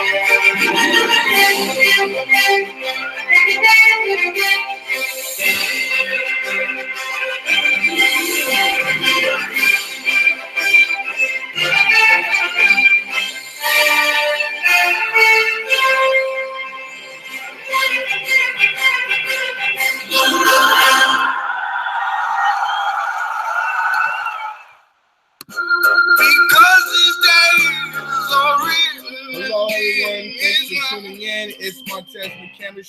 Hello, everyone. Thanks for tuning in. It's Montez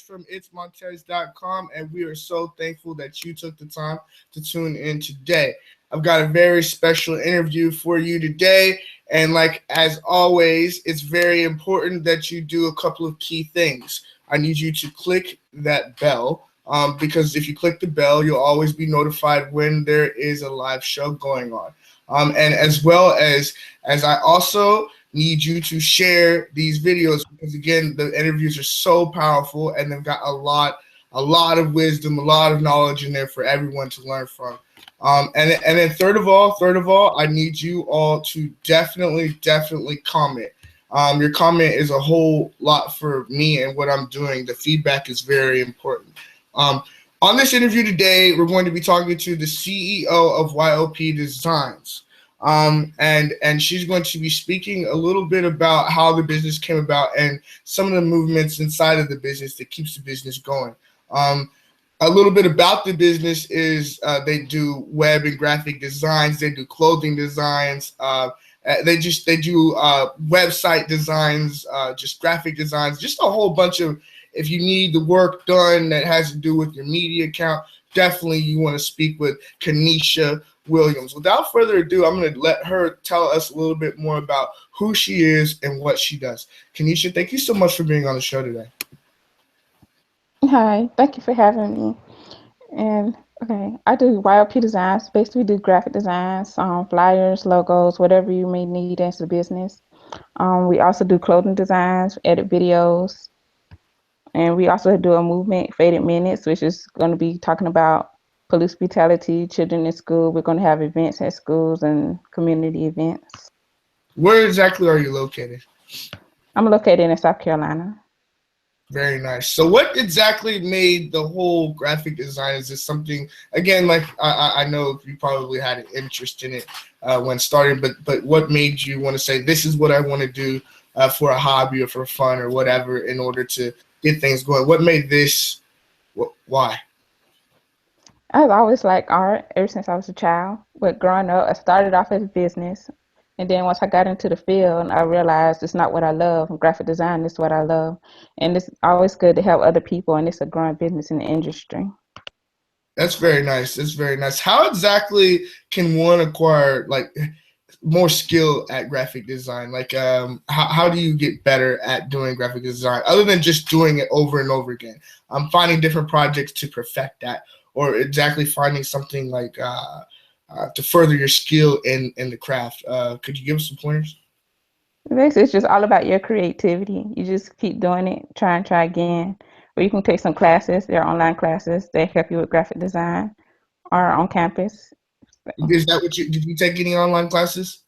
from itsmontez.com, and we are so thankful that you took the time to tune in today. I've got a very special interview for you today, and like as always, it's very important that you do a couple of key things. I need you to click that bell, because if you click the bell, you'll always be notified when there is a live show going on. And as well as I also need you to share these videos, because again, the interviews are so powerful and they've got a lot of wisdom, a lot of knowledge in there for everyone to learn from. And then third of all, I need you all to definitely comment. Your comment is a whole lot for me and what I'm doing. The feedback is very important. On this interview today, we're going to be talking to the CEO of Y.O.P Designs. And she's going to be speaking a little bit about how the business came about and some of the movements inside of the business that keeps the business going. A little bit about the business is they do web and graphic designs. They do clothing designs. They do website designs, just graphic designs, just a whole bunch of. If you need the work done that has to do with your media account, definitely you want to speak with Kaneshia Williams. Without further ado, I'm going to let her tell us a little bit more about who she is and what she does. Kaneshia, thank you so much for being on the show today. Hi, thank you for having me. And okay, I do Y.O.P Designs. Basically, do graphic designs, flyers, logos, whatever you may need as a business. We also do clothing designs, edit videos, and we also do a movement, Faded Minutes, which is going to be talking about police brutality, children in school. We're going to have events at schools and community events. Where exactly are you located? I'm located in South Carolina. Very nice. So what exactly made the whole graphic design? Is this something, again, like I know you probably had an interest in it when starting, but what made you want to say, this is what I want to do for a hobby or for fun or whatever in order to get things going? What made this, why? I've always liked art ever since I was a child. But growing up, I started off as a business. And then once I got into the field, I realized it's not what I love. Graphic design is what I love. And it's always good to help other people, and it's a growing business in the industry. That's very nice. That's very nice. How exactly can one acquire like more skill at graphic design? Like how do you get better at doing graphic design other than just doing it over and over again? I'm finding different projects to perfect that, or exactly finding something like to further your skill in the craft. Could you give us some pointers? Basically, it's just all about your creativity. You just keep doing it, try again. Or you can take some classes. There are online classes that help you with graphic design or on campus. Is that what did you take any online classes?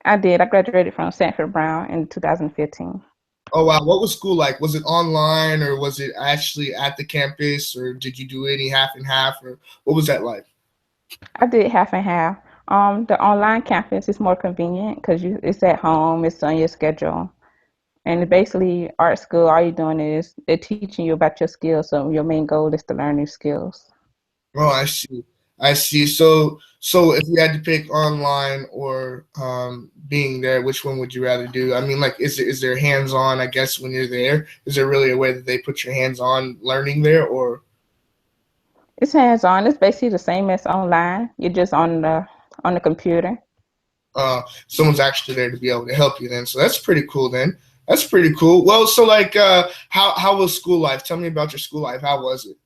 I did. I graduated from Sanford Brown in 2015. Oh, wow. What was school like? Was it online or was it actually at the campus, or did you do any half and half, or what was that like? I did half and half. The online campus is more convenient because it's at home, it's on your schedule. And basically, art school, all you're doing is they're teaching you about your skills. So your main goal is to learn new skills. Oh, I see. I see. So if you had to pick online or being there, which one would you rather do? I mean, like, is there hands-on, I guess, when you're there? Is there really a way that they put your hands-on learning there, or? It's hands-on. It's basically the same as online. You're just on the computer. Someone's actually there to be able to help you then. So that's pretty cool then. That's pretty cool. Well, so like, how was school life? Tell me about your school life. How was it?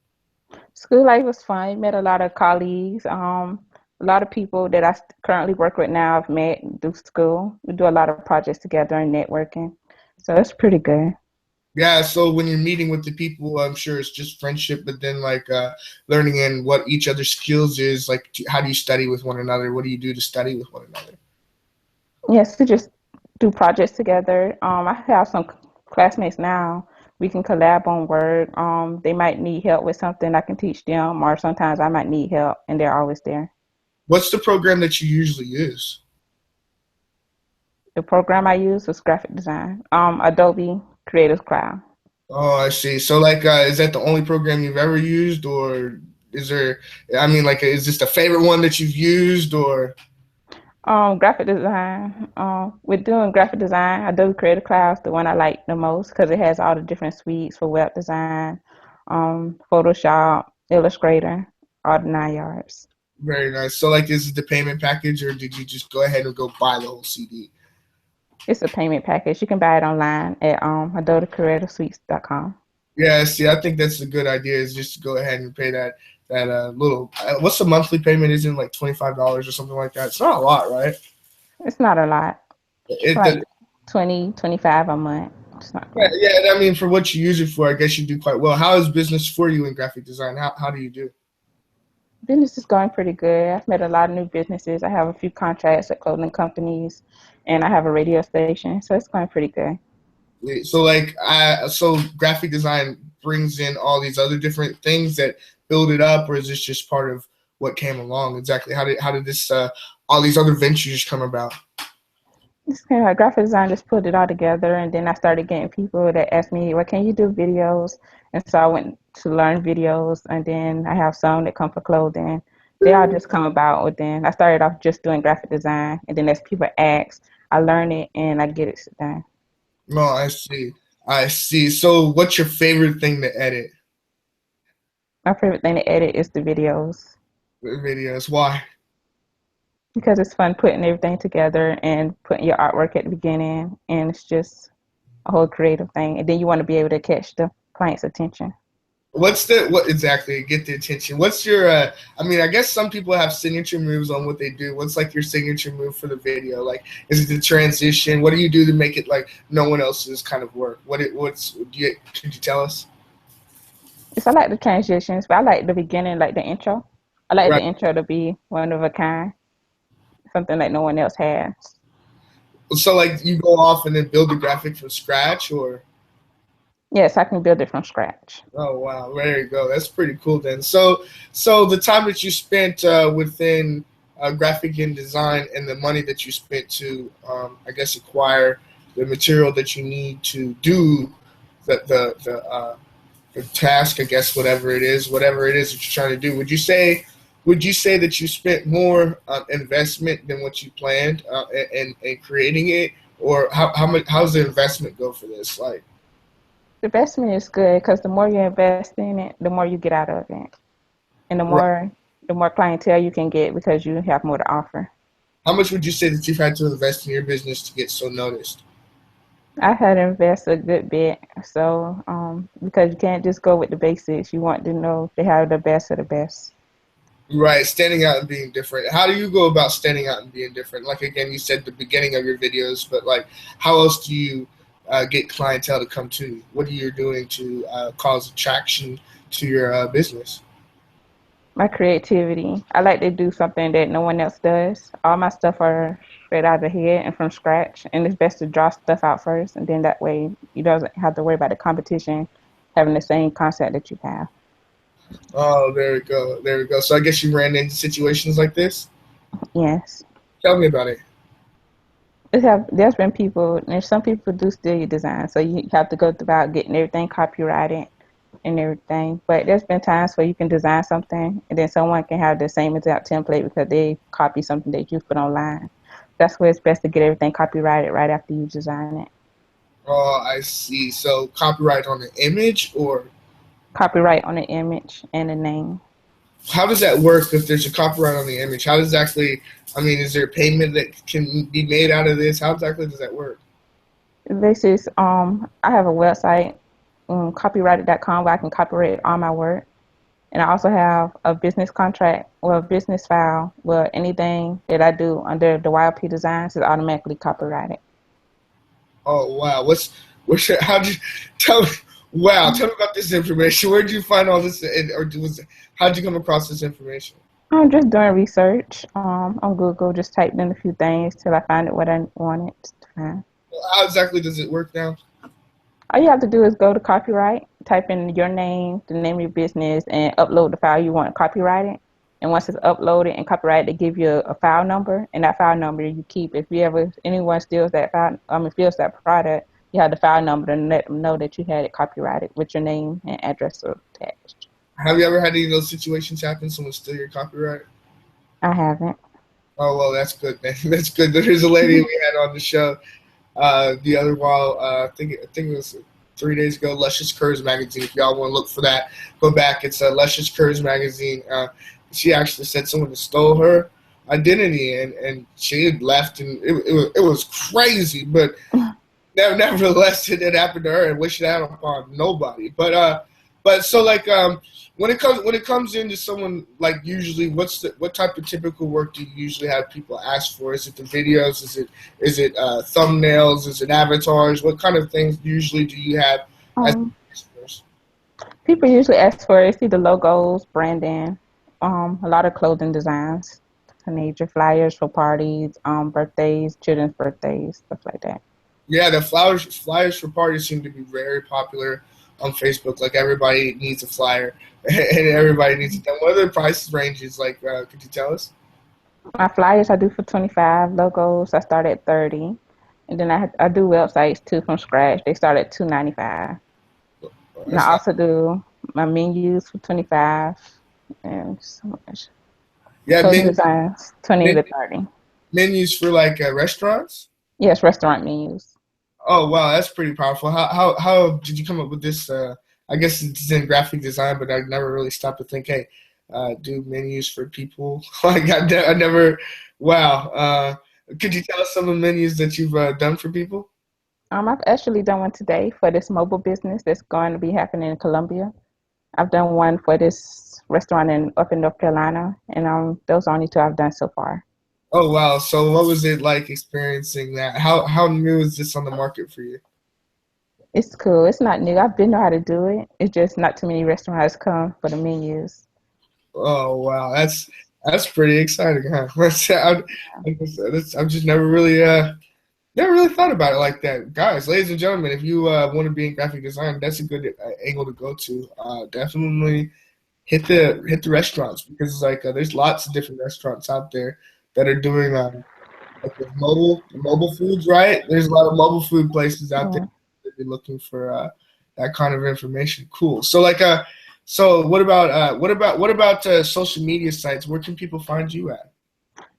School life was fun. Met a lot of colleagues. A lot of people that I currently work with now I've met through school. We do a lot of projects together and networking. So it's pretty good. Yeah, so when you're meeting with the people, I'm sure it's just friendship, but then like learning in what each other's skills is, like how do you study with one another? What do you do to study with one another? Yes, we just do projects together. I have some classmates now. We can collab on work. They might need help with something I can teach them, or sometimes I might need help, and they're always there. What's the program that you usually use? The program I use was graphic design. Adobe Creative Cloud. Oh, I see. So, like, is that the only program you've ever used, or is there? I mean, like, is this the favorite one that you've used, or? Graphic design. With doing graphic design, Adobe Creative Cloud is the one I like the most because it has all the different suites for web design, Photoshop, Illustrator, all the 9 yards. Very nice. So, like, is it the payment package, or did you just go ahead and go buy the whole CD? It's a payment package. You can buy it online at AdobeCreativeSuites.com. Yeah, see, I think that's a good idea. Is just to go ahead and pay that little. What's the monthly payment? Isn't it like $25 or something like that? It's not a lot, right? It's not a lot. It's It, like the, 20, 25 a month. It's not yeah, much. yeah. I mean, for what you use it for, I guess you do quite well. How is business for you in graphic design? How do you do? Business is going pretty good. I've met a lot of new businesses. I have a few contracts at clothing companies, and I have a radio station, so it's going pretty good. So like so graphic design brings in all these other different things that build it up, or is this just part of what came along? Exactly. How did this all these other ventures come about? It's kind of like graphic design just put it all together, and then I started getting people that asked me, "Well, can you do videos?" And so I went to learn videos, and then I have some that come for clothing. They all just come about. But then I started off just doing graphic design, and then as people ask, I learn it and I get it done. No, I see. I see. So what's your favorite thing to edit? My favorite thing to edit is the videos Videos. Why? because it's fun putting everything together and putting your artwork at the beginning, and it's just a whole creative thing. And then you want to be able to catch the client's attention. What exactly get the attention? What's your I mean, I guess some people have signature moves on what they do. What's like your signature move for the video? Like, is it the transition? What do you do to make it like no one else's kind of work? Could you tell us? Yes, I like the transitions, but I like the beginning, like the intro. I like the Right. intro to be one of a kind, something that no one else has. So like you go off and then build the graphic from scratch, or? Yes, I can build it from scratch. Oh wow, there you go. That's pretty cool then. So the time that you spent within graphic and design, and the money that you spent to, I guess, acquire the material that you need to do the task, I guess, whatever it is that you're trying to do. Would you say that you spent more investment than what you planned in creating it, or how's the investment go for this? Like, The investment is good because the more you invest in it, the more you get out of it, and the more clientele you can get because you have more to offer. how much would you say that you've had to invest in your business to get so noticed? I had to invest a good bit, so because you can't just go with the basics. You want to know they have the best of the best. Right, standing out and being different. How do you go about standing out and being different? Like, again, you said the beginning of your videos, but like, how else do you get clientele to come to you? What are you doing to cause attraction to your business? My creativity. I like to do something that no one else does. All my stuff are straight out of the head and from scratch, and it's best to draw stuff out first, and then that way you don't have to worry about the competition having the same concept that you have. Oh, there we go, there we go. So I guess you ran into situations like this. Yes. Tell me about it. There's been people, and some people do steal your design, so you have to go about getting everything copyrighted and everything. But there's been times where you can design something, and then someone can have the same exact template because they copy something that you put online. That's where it's best to get everything copyrighted right after you design it. Oh, I see. So copyright on the image, or Copyright on the image and the name. how does that work if there's a copyright on the image? How does actually, I mean, is there payment that can be made out of this? How exactly does that work? This is I have a website, copyrighted.com, where I can copyright all my work. And I also have a business contract or a business file where anything that I do under the Y.O.P designs is automatically copyrighted. Oh wow, how'd you tell me? Wow, tell me about this information. Where did you find all this, how'd you come across this information? I'm just doing research on Google, just typed in a few things till I find it what I wanted to find. How exactly does it work now? All you have to do is go to copyright, type in your name, the name of your business, and upload the file you want copyrighted. And once it's uploaded and copyrighted, they give you a file number, and that file number you keep. If you ever anyone steals that file, steals that product, you have the file number to let them know that you had it copyrighted with your name and address attached. Have you ever had any of those situations happen? Someone steal your copyright? I haven't. Oh well, that's good, man. That's good. There's a lady we had on the show the other while. I think it was 3 days ago. Luscious Curves magazine. If y'all want to look for that, go back. It's Luscious Curves magazine. She actually said someone stole her identity, and she had left, and it was crazy. But nevertheless, it did happen to her, and wish that upon nobody. But so like when it comes into someone, like, usually what type of typical work do you usually have people ask for? Is it the videos? Is it thumbnails? Is it avatars? What kind of things usually do you have as customers? People usually ask for it's either logos, branding, a lot of clothing designs, teenager flyers for parties, birthdays, children's birthdays, stuff like that. Yeah, the flyers for parties seem to be very popular on Facebook. Like, everybody needs a flyer, and everybody needs it done. What are the price ranges? Like, could you tell us? My flyers I do for 25. Logos I start at 30, and then I do websites too from scratch. They start at $2.95. And I also do my menus for 25, and so much. Yeah, Clothing designs 20 to 30. Menus for like restaurants. Yes, restaurant menus. Oh wow, that's pretty powerful. How did you come up with this? I guess it's in graphic design, but I never really stopped to think, hey, do menus for people. Like, I never. Wow. Could you tell us some of the menus that you've done for people? I've actually done one today for this mobile business that's going to be happening in Columbia. I've done one for this restaurant up in North Carolina, and those are only two I've done so far. Oh wow! So what was it like experiencing that? How new is this on the market for you? It's cool. It's not new. I've been know how to do it. It's just not too many restaurants come for the menus. Oh wow, that's pretty exciting, huh? I've just never really thought about it like that. Guys, ladies and gentlemen, if you want to be in graphic design, that's a good angle to go to. Definitely hit the restaurants, because like there's lots of different restaurants out there that are doing like the mobile foods, right? There's a lot of mobile food places out there that be looking for that kind of information. Cool. So like so what about social media sites? Where can people find you at?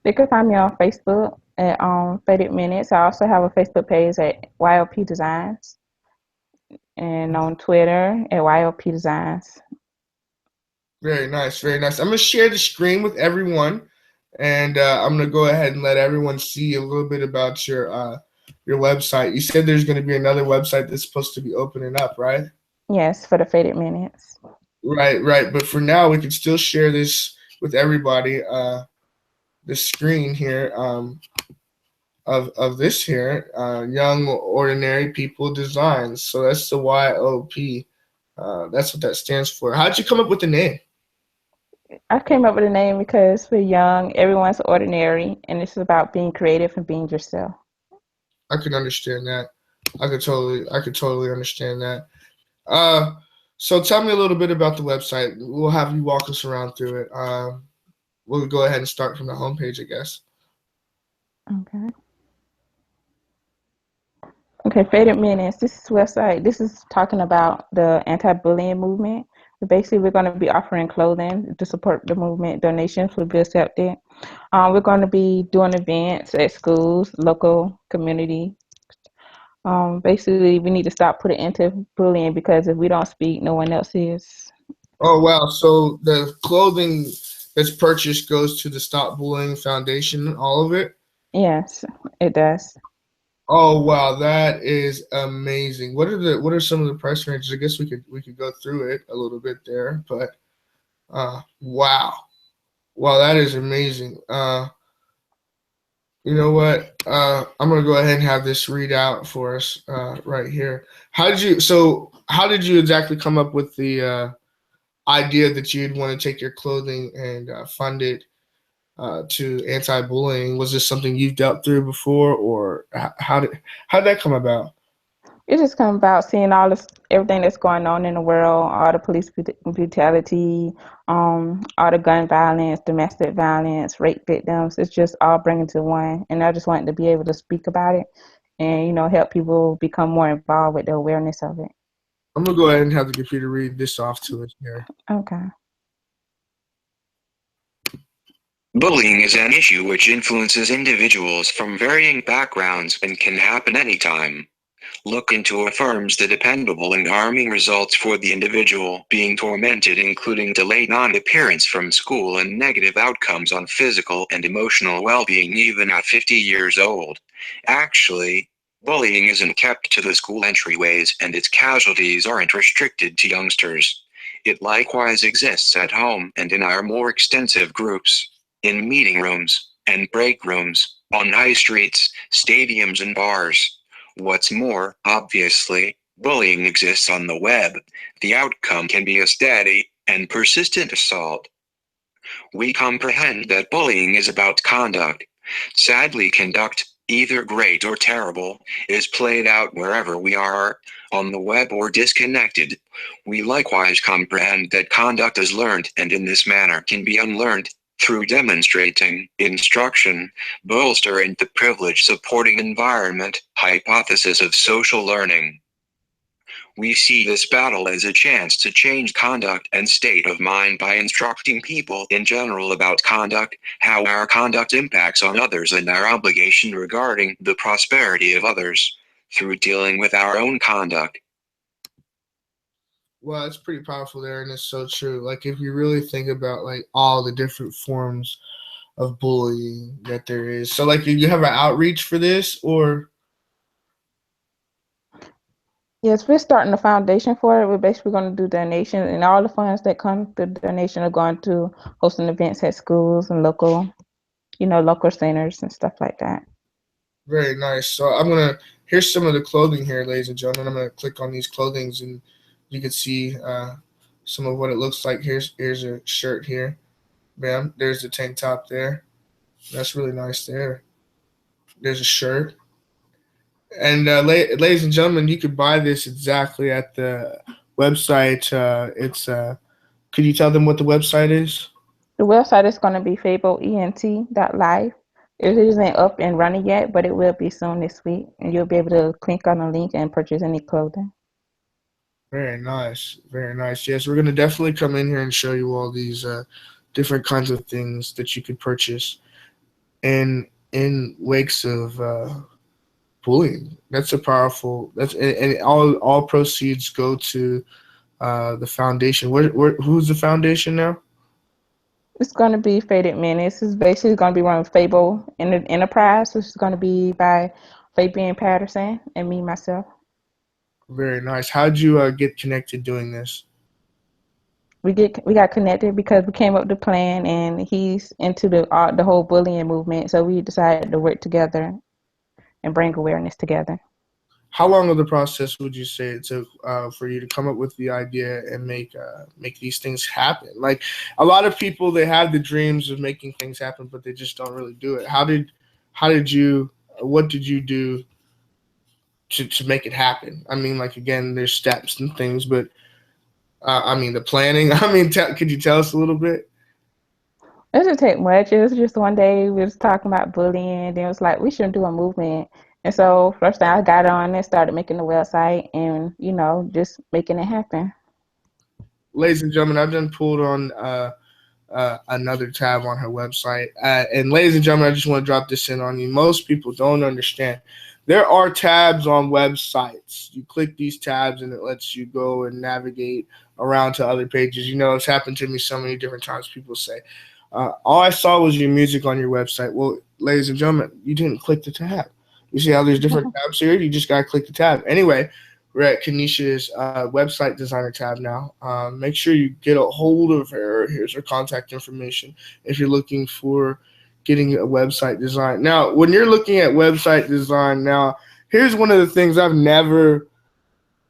They can find me on Facebook at Faded Minutes. I also have a Facebook page at Y.O.P Designs, and on Twitter at Y.O.P Designs. Very nice, very nice. I'm gonna share the screen with everyone, and I'm gonna go ahead and let everyone see a little bit about your website. You said there's gonna be another website that's supposed to be opening up, right? Yes, for the Faded Minutes. Right. But for now, we can still share this with everybody. The screen here of this here, Young Ordinary People Designs. So that's the Y.O.P. That's what that stands for. How'd you come up with the name? I came up with a name because we're young, everyone's ordinary, and it's about being creative and being yourself. I can understand that. I could totally understand that. So tell me a little bit about the website. We'll have you walk us around through it. We'll go ahead and start from the homepage, I guess. Okay. Okay, Faded Minutes. This website, this is talking about the anti-bullying movement. Basically, we're going to be offering clothing to support the movement. Donations will be accepted. We're going to be doing events at schools, local community. Basically, we need to stop putting anti-bullying, because if we don't speak, no one else is. Oh, wow. So the clothing that's purchased goes to the Stop Bullying Foundation, all of it? Yes, it does. Oh, wow. That is amazing. What are some of the price ranges? I guess we could go through it a little bit there, but wow. Wow, that is amazing. You know what? I'm gonna go ahead and have this read out for us right here. How did you exactly come up with the idea that you'd want to take your clothing and fund it to anti-bullying? Was this something you've dealt through before, or how did that come about? It just comes about seeing all this, everything that's going on in the world, all the police brutality, all the gun violence, domestic violence, rape victims. It's just all bringing to one, and I just wanted to be able to speak about it, and help people become more involved with the awareness of it. I'm gonna go ahead and have the computer read this off to us here. Okay. Bullying is an issue which influences individuals from varying backgrounds and can happen anytime. Look into affirms the dependable and harming results for the individual being tormented, including delayed non-appearance from school and negative outcomes on physical and emotional well-being even at 50 years old. Actually, bullying isn't kept to the school entryways and its casualties aren't restricted to youngsters. It likewise exists at home and in our more extensive groups, in meeting rooms and break rooms, on high streets, stadiums and bars. What's more, obviously, bullying exists on the web. The outcome can be a steady and persistent assault. We comprehend that bullying is about conduct. Sadly, conduct, either great or terrible, is played out wherever we are, on the web or disconnected. We likewise comprehend that conduct is learned and in this manner can be unlearned, through demonstrating, instruction, bolstering the privilege supporting environment, hypothesis of social learning. We see this battle as a chance to change conduct and state of mind by instructing people in general about conduct, how our conduct impacts on others and our obligation regarding the prosperity of others, through dealing with our own conduct. Well, it's pretty powerful there, and it's so true. Like, if you really think about like all the different forms of bullying that there is, so like, you have an outreach for this, or Yes, we're starting a foundation for it. We're basically going to do donations, and all the funds that come through donation are going to hosting events at schools and local centers and stuff like that. very nice. So I'm gonna here's some of the clothing here, ladies and gentlemen. I'm gonna click on these clothings, and you can see some of what it looks like. Here's a shirt here. Bam. There's the tank top there. That's really nice there. There's a shirt. And ladies and gentlemen, you could buy this exactly at the website. It's Could you tell them what the website is? The website is going to be fableent.live. It isn't up and running yet, but it will be soon this week, and you'll be able to click on the link and purchase any clothing. Very nice, very nice. Yes, we're gonna definitely come in here and show you all these different kinds of things that you could purchase in wakes of bullying. That's a powerful. And all proceeds go to the foundation. Who's the foundation now? It's going to be Faded Menace. It's basically going to be run Fable Enterprise, which is going to be by Fabian Patterson and me, myself. Very nice. How'd you get connected doing this? We got connected because we came up with the plan, and he's into the whole bullying movement. So we decided to work together and bring awareness together. How long of the process would you say it took for you to come up with the idea and make these things happen? Like, a lot of people, they have the dreams of making things happen, but they just don't really do it. What did you do to make it happen? I mean, like, again, there's steps and things, but the planning. Could you tell us a little bit? It didn't take much. It was just one day we was talking about bullying, and then it was like we shouldn't do a movement. And so first thing I got on and started making the website and, just making it happen. Ladies and gentlemen, I've done pulled on another tab on her website. And ladies and gentlemen, I just want to drop this in on you. Most people don't understand. There are tabs on websites. You click these tabs and it lets you go and navigate around to other pages. It's happened to me so many different times. People say, all I saw was your music on your website. Well, ladies and gentlemen, you didn't click the tab. You see how there's different tabs here? You just got to click the tab. Anyway, we're at Kaneshia's website designer tab now. Make sure you get a hold of her. Here's her contact information if you're looking for getting a website design. Now, when you're looking at website design, here's one of the things I've never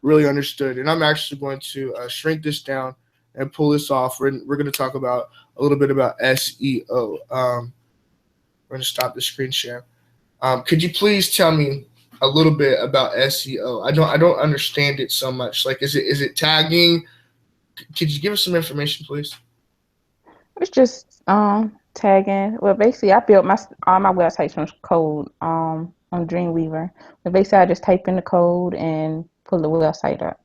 really understood, and I'm actually going to shrink this down and pull this off. We're going to talk about a little bit about SEO. We're going to stop the screen share. Could you please tell me a little bit about SEO. I don't understand it so much. Like, is it tagging? Could you give us some information, please? It's just tagging. Well, basically, I built my all my websites from code on Dreamweaver. But basically, I just type in the code and pull the website up.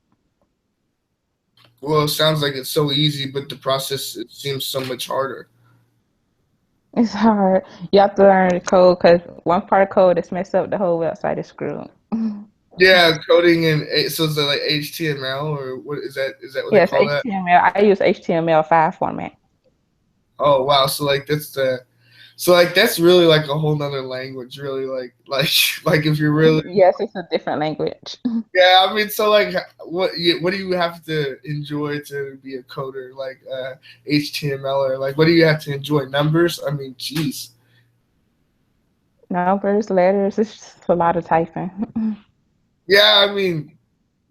Well, it sounds like it's so easy, but the process it seems so much harder. It's hard. You have to learn the code because one part of code that's messed up, the whole website is screwed. Yeah, coding and so is it like HTML or what is that? Is that what they Yes, call that? HTML. I use HTML5 format. Oh wow! So that's really like a whole nother language. Really like if you're really Yes, it's a different language. yeah. I mean, so like what do you have to enjoy to be a coder? Like HTML or like what do you have to enjoy? Numbers? I mean, geez. Numbers, letters, it's just a lot of typing. Yeah, I mean,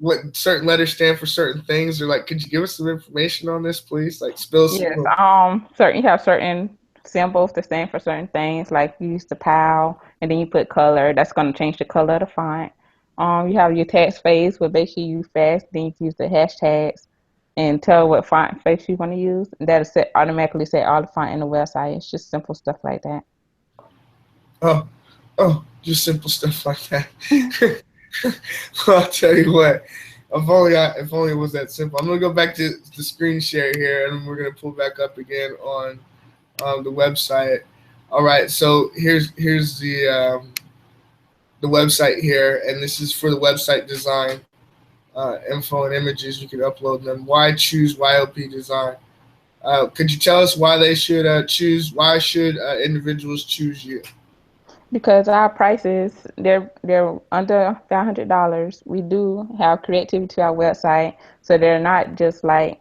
what certain letters stand for certain things, or like, could you give us some information on this, please? Like, spill Yes, some. certain you have certain symbols that stand for certain things, like you use the PAL and then you put color, that's gonna change the color of the font. You have your text space where basically you fast, then you can use the hashtags and tell what font face you want to use. That'll automatically set all the font in the website. It's just simple stuff like that. Oh, just simple stuff like that. Well, I'll tell you what. If only it was that simple. I'm gonna go back to the screen share here, and we're gonna pull back up again on the website. All right, so here's the website here, and this is for the website design info and images. You can upload them. Why choose Y.O.P Design? Could you tell us why they should choose? Why should individuals choose you? Because our prices they're under $500. We do have creativity to our website, so they're not just like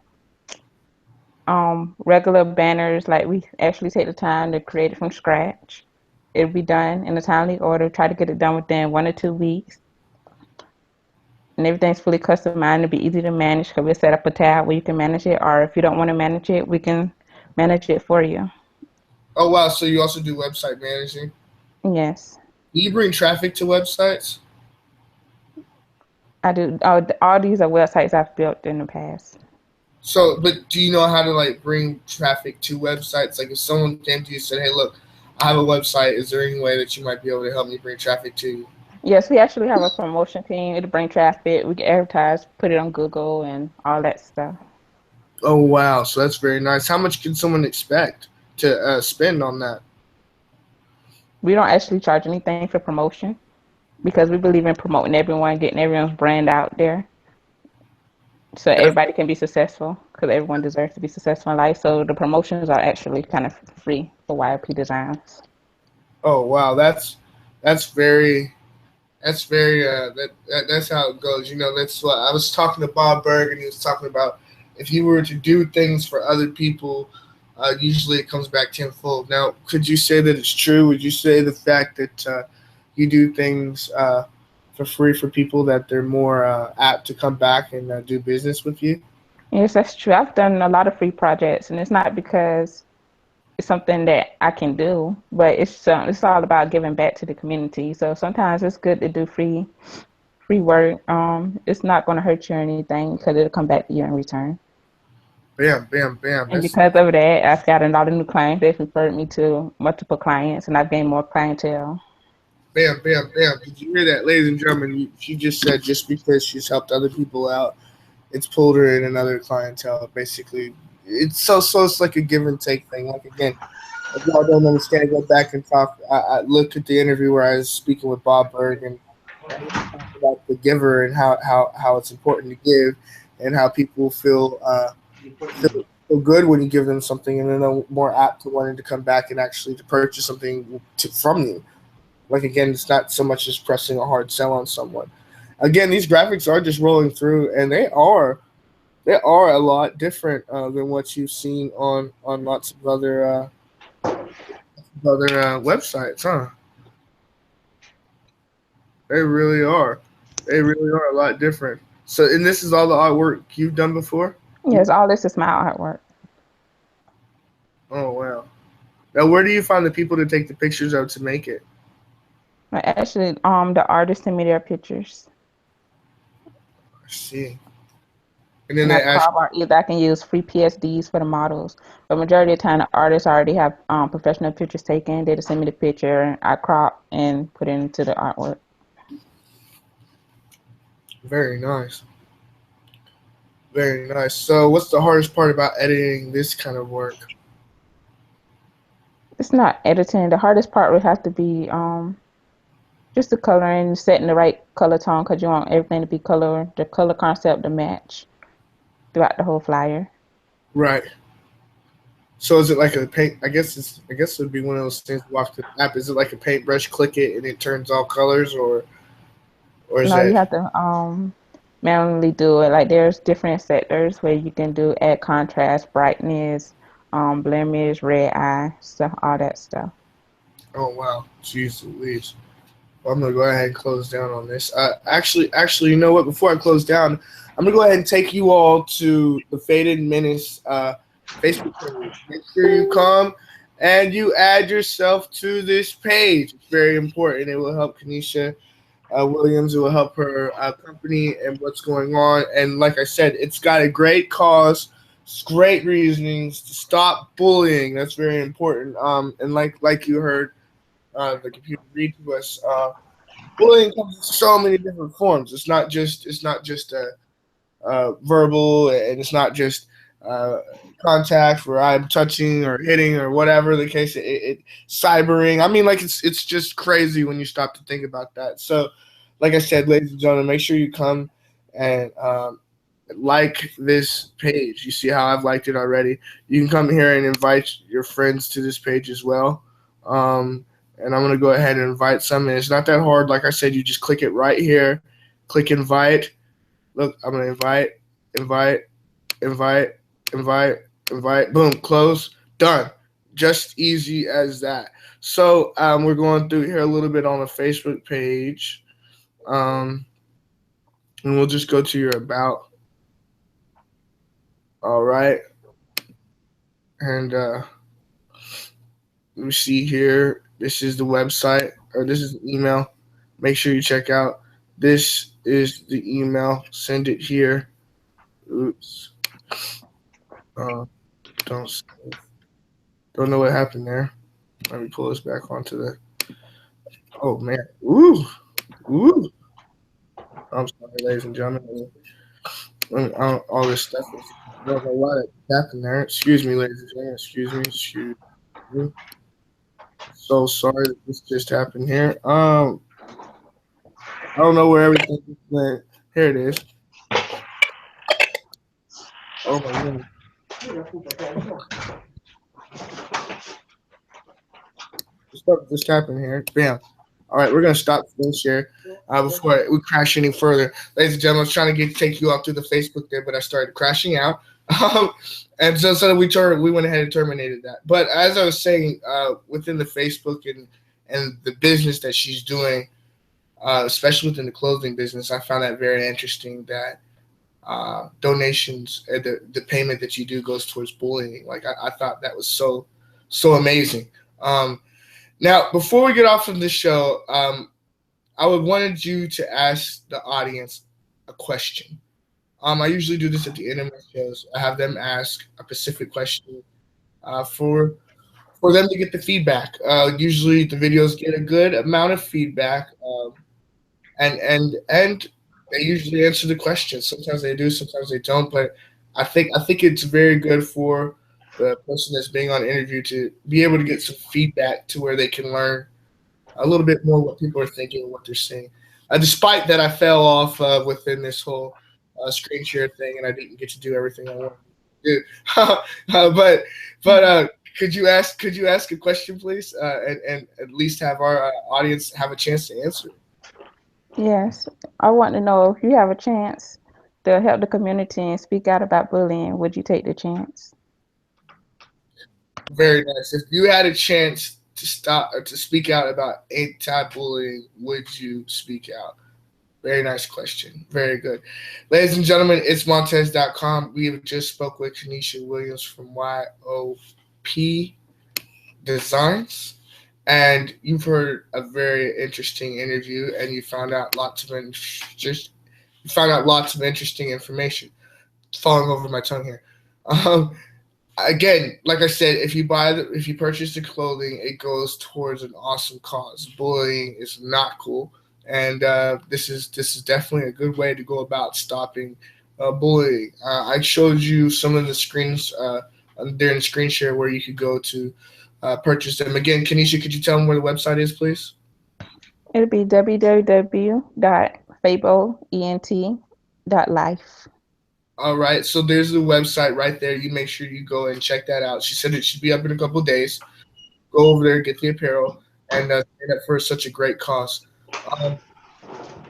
regular banners. Like we actually take the time to create it from scratch. It'll be done in a timely order. Try to get it done within 1 or 2 weeks, and everything's fully customized. It'll be easy to manage because we set up a tab where you can manage it, or if you don't want to manage it, we can manage it for you. Oh wow! So you also do website managing? Yes, Do you bring traffic to websites? I do. All these are websites I've built in the past. So, but do you know how to like bring traffic to websites? Like if someone came to you and said, "Hey, look, I have a website. Is there any way that you might be able to help me bring traffic to you?" Yes, we actually have a promotion team. It'll bring traffic. We can advertise, put it on Google and all that stuff. Oh wow! So that's very nice. How much can someone expect to spend on that? We don't actually charge anything for promotion because we believe in promoting everyone, getting everyone's brand out there so That's, everybody can be successful because everyone deserves to be successful in life. So the promotions are actually kind of free for Y.O.P Designs. oh wow! That's how it goes. You know, that's what I was talking to Bob Berg, and he was talking about if you were to do things for other people, usually it comes back tenfold. Now, could you say that it's true? Would you say the fact that you do things for free for people that they're more apt to come back and do business with you? Yes, that's true. I've done a lot of free projects, and it's not because it's something that I can do, but it's all about giving back to the community. So sometimes it's good to do free work. It's not going to hurt you or anything because it'll come back to you in return. Bam, bam, bam. And because of that, I've got a lot of new clients. They've referred me to multiple clients, and I've gained more clientele. Bam, bam, bam. Did you hear that, ladies and gentlemen? She just said just because she's helped other people out, it's pulled her in another clientele. Basically, it's it's like a give and take thing. Like again, if y'all don't understand, go back and talk. I looked at the interview where I was speaking with Bob Berg, and he talked about the giver and how it's important to give, and how people feel good when you give them something, and then they're more apt to wanting to come back and actually to purchase something from you. Like again, it's not so much as pressing a hard sell on someone. Again, these graphics are just rolling through, and they are a lot different than what you've seen on lots of other websites, huh? They really are. They really are a lot different. So, and this is all the artwork you've done before? Yes, all this is my artwork. Oh wow. Now, where do you find the people to take the pictures of to make it? Like actually, the artists send me their pictures, I see. And then and I they ask. crop art. Either I can use free PSDs for the models, but majority of the time the artists already have professional pictures taken. They just send me the picture, and I crop and put it into the artwork. Very nice. Very nice. So, what's the hardest part about editing this kind of work? It's not editing. The hardest part would have to be just the coloring, setting the right color tone, because you want everything to be the color concept to match throughout the whole flyer. Right. So, is it like a paint? I guess it would be one of those things. Walk the app. Is it like a paintbrush? Click it and it turns all colors, or is No, you that have to manually do it. Like there's different sectors where you can do add contrast, brightness, blemish, red eye, stuff, all that stuff. Oh wow, jeez Louise. Well, I'm gonna go ahead and close down on this. Actually, you know what? Before I close down, I'm gonna go ahead and take you all to the Faded Menace Facebook page. Make sure you come and you add yourself to this page. It's very important. It will help Kaneshia Williams. It will help her company and what's going on. And like I said, it's got a great cause, great reasonings to stop bullying. That's very important. And like you heard the computer read to us. Bullying comes in so many different forms. It's not just verbal, and it's not just uh, contact where I'm touching or hitting or whatever the case. It cybering. I mean, like it's just crazy when you stop to think about that. So, like I said, ladies and gentlemen, make sure you come and like this page. You see how I've liked it already. You can come here and invite your friends to this page as well. And I'm going to go ahead and invite some. And it's not that hard. Like I said, you just click it right here. Click invite. Look, I'm going to invite, invite, invite, invite. Boom, close, done. Just easy as that. So we're going through here a little bit on the Facebook page. And we'll just go to your about. All right. And let me see here. This is the website, or this is the email. Make sure you check out. This is the email. Send it here. Oops. Don't know what happened there. Let me pull this back onto the. Oh man. Ooh. Ooh. I'm sorry, ladies and gentlemen. All this stuff is. I don't know why that happened there. Excuse me, ladies and gentlemen. Excuse me. So sorry that this just happened here. I don't know where everything went. Here it is. Oh my goodness. Stuff just happened here. Bam. All right, we're gonna stop this here before we crash any further. Ladies and gentlemen, I was trying to take you out through the Facebook there, but I started crashing out. Um, and so we went ahead and terminated that. But as I was saying, within the Facebook and the business that she's doing, especially within the clothing business, I found that very interesting that donations, the payment that you do goes towards bullying. Like I thought that was so amazing. Now, before we get off of this show, I would wanted you to ask the audience a question. I usually do this at the end of my shows. I have them ask a specific question for them to get the feedback. Usually, the videos get a good amount of feedback, and they usually answer the question. Sometimes they do, sometimes they don't. But I think it's very good for the person that's being on interview to be able to get some feedback to where they can learn a little bit more what people are thinking and what they're saying. Despite that, I fell off within this whole screen share thing, and I didn't get to do everything I wanted to do. But could you ask a question, please, and at least have our audience have a chance to answer? Yes, I want to know if you have a chance to help the community and speak out about bullying, would you take the chance? Very nice. If you had a chance to stop or to speak out about anti-bullying, would you speak out? Very nice question. Very good. Ladies and gentlemen, itsmontez.com. We have just spoke with Kaneshia Williams from Y.O.P Designs. and you've heard a very interesting interview, and you found out lots of interesting information. Falling over my tongue here. Um, Again, like I said, if you purchase the clothing, it goes towards an awesome cause. Bullying is not cool, and this is definitely a good way to go about stopping bullying. I showed you some of the screens during the screen share where you could go to purchase them. Again, Kaneshia, could you tell them where the website is, please? It'll be www.fablent.life. All right, so there's the website right there. You make sure you go and check that out. She said it should be up in a couple of days. Go over there, get the apparel, and stand up for such a great cause. Um,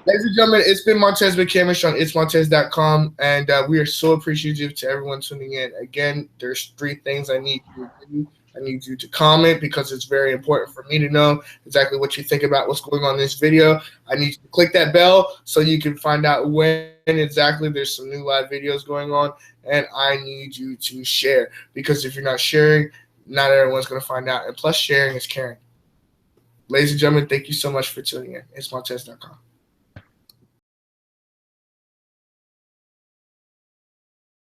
Ladies and gentlemen, it's been Montez McCamish on itsmontez.com, and we are so appreciative to everyone tuning in. Again, there's 3 things I need you to do. I need you to comment because it's very important for me to know exactly what you think about what's going on in this video. I need you to click that bell so you can find out when exactly there's some new live videos going on, and I need you to share because if you're not sharing, not everyone's going to find out, and plus sharing is caring. Ladies and gentlemen, thank you so much for tuning in. It's Montez.com.